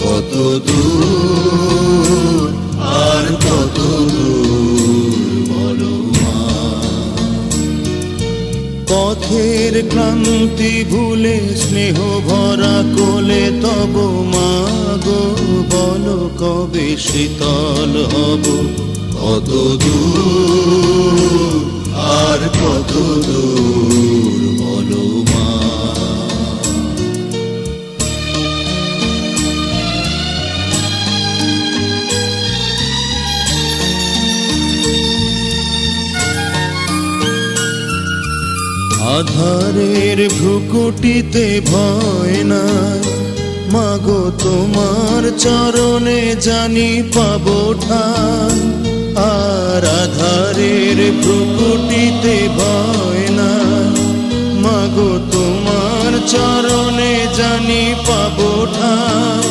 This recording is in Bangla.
কত দূর আর কত দূর বলো মা। পথের ক্লান্তি ভুলে স্নেহ ভরা কোলে তব মা গো, বলো কবে শীতল হব। কত দূর আর কত দূর বলো মা। আধারের ভ্রুকুটিতে ভয় নাই মাগো, তোমার চরণে জানি পাবো ঠাঁই। আর আধারের ভ্রুকুটিতে ভয় নাই মাগো, তোমার চরণে জানি পাবো ঠাঁই।